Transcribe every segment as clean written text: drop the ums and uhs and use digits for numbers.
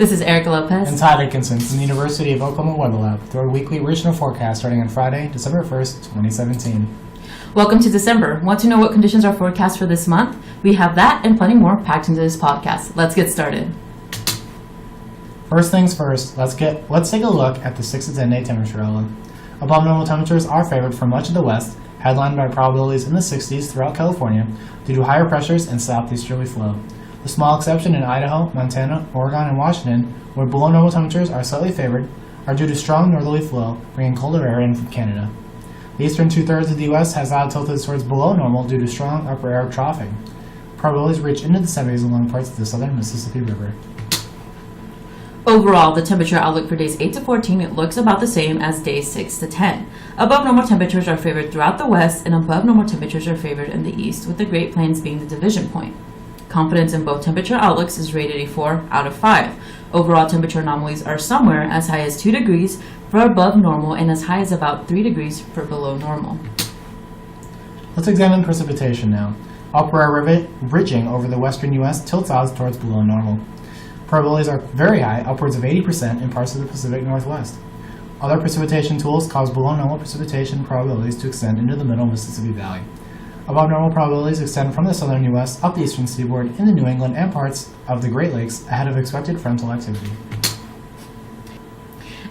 This is Erica Lopez and Todd Dickinson from the University of Oklahoma Weather Lab with our weekly regional forecast starting on Friday, December 1st, 2017. Welcome to December. Want to know what conditions are forecast for this month? We have that and plenty more packed into this podcast. Let's get started. First things first, let's take a look at the 6 to 10 day temperature outlook. Above normal temperatures are favored for much of the west, headlined by probabilities in the 60s throughout California due to higher pressures and southeasterly flow. The small exception in Idaho, Montana, Oregon, and Washington, where below normal temperatures are slightly favored, are due to strong northerly flow, bringing colder air in from Canada. The eastern two-thirds of the U.S. has now tilted towards below normal due to strong upper air troughing. Probabilities reach into the 70s along parts of the southern Mississippi River. Overall, the temperature outlook for days 8 to 14 looks about the same as days 6 to 10. Above normal temperatures are favored throughout the west, and above normal temperatures are favored in the east, with the Great Plains being the division point. Confidence in both temperature outlooks is rated a 4 out of 5. Overall temperature anomalies are somewhere as high as 2 degrees for above normal and as high as about 3 degrees for below normal. Let's examine precipitation now. Upper air ridging over the western U.S. tilts odds towards below normal. Probabilities are very high, upwards of 80% in parts of the Pacific Northwest. Other precipitation tools cause below normal precipitation probabilities to extend into the middle Mississippi Valley. Above normal probabilities extend from the southern U.S. up the eastern seaboard into New England and parts of the Great Lakes ahead of expected frontal activity.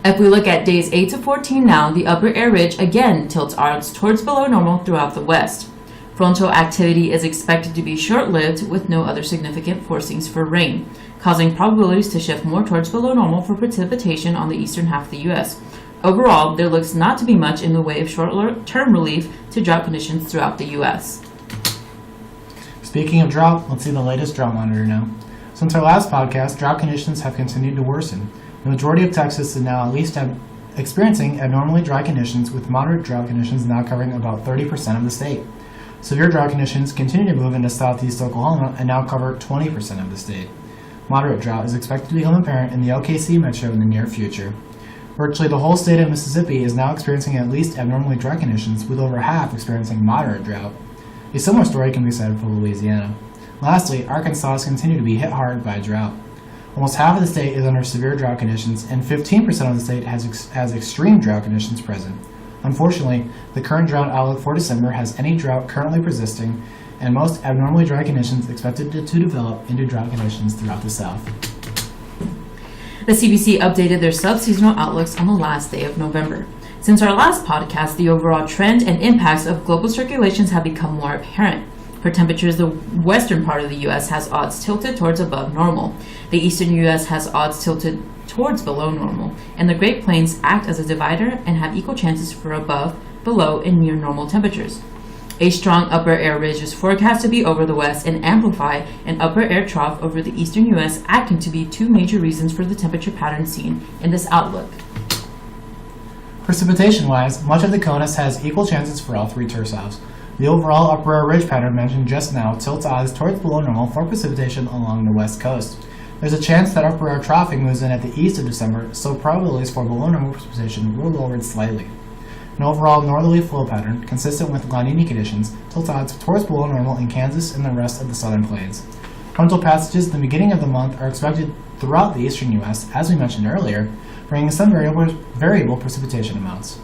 If we look at days 8 to 14 now, the upper air ridge again tilts odds towards below normal throughout the west. Frontal activity is expected to be short-lived with no other significant forcings for rain, causing probabilities to shift more towards below normal for precipitation on the eastern half of the U.S. Overall, there looks not to be much in the way of short-term relief to drought conditions throughout the U.S. Speaking of drought, let's see the latest drought monitor now. Since our last podcast, drought conditions have continued to worsen. The majority of Texas is now at least experiencing abnormally dry conditions, with moderate drought conditions now covering about 30% of the state. Severe drought conditions continue to move into southeast Oklahoma and now cover 20% of the state. Moderate drought is expected to become apparent in the OKC metro in the near future. Virtually the whole state of Mississippi is now experiencing at least abnormally dry conditions, with over half experiencing moderate drought. A similar story can be said for Louisiana. Lastly, Arkansas has continued to be hit hard by drought. Almost half of the state is under severe drought conditions, and 15% of the state has extreme drought conditions present. Unfortunately, the current drought outlook for December has any drought currently persisting, and most abnormally dry conditions expected to develop into drought conditions throughout the South. The CBC updated their sub-seasonal outlooks on the last day of November. Since our last podcast, the overall trend and impacts of global circulations have become more apparent. For temperatures, the western part of the U.S. has odds tilted towards above normal. The eastern U.S. has odds tilted towards below normal, and the Great Plains act as a divider and have equal chances for above, below, and near normal temperatures. A strong upper air ridge is forecast to be over the west and amplify an upper air trough over the eastern U.S., acting to be two major reasons for the temperature pattern seen in this outlook. Precipitation-wise, much of the CONUS has equal chances for all three terciles. The overall upper air ridge pattern mentioned just now tilts odds towards below normal for precipitation along the west coast. There's a chance that upper air troughing moves in at the east of December, so probabilities for below normal precipitation will lower slightly. An overall northerly flow pattern, consistent with La Nina conditions, tilts odds towards below normal in Kansas and the rest of the southern plains. Frontal passages at the beginning of the month are expected throughout the eastern U.S., as we mentioned earlier, bringing some variable precipitation amounts.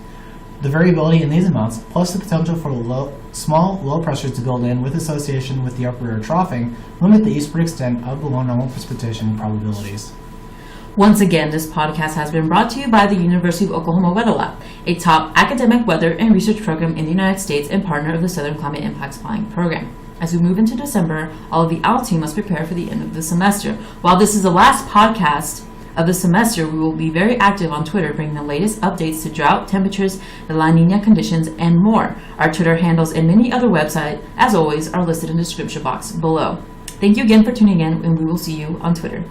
The variability in these amounts, plus the potential for small low pressures to build in with association with the upper air troughing, limit the eastward extent of below normal precipitation probabilities. Once again, this podcast has been brought to you by the University of Oklahoma Weather Lab, a top academic weather and research program in the United States and partner of the Southern Climate Impacts Flying Program. As we move into December, all of the OWL team must prepare for the end of the semester. While this is the last podcast of the semester, we will be very active on Twitter, bringing the latest updates to drought, temperatures, the La Nina conditions, and more. Our Twitter handles and many other websites, as always, are listed in the description box below. Thank you again for tuning in, and we will see you on Twitter.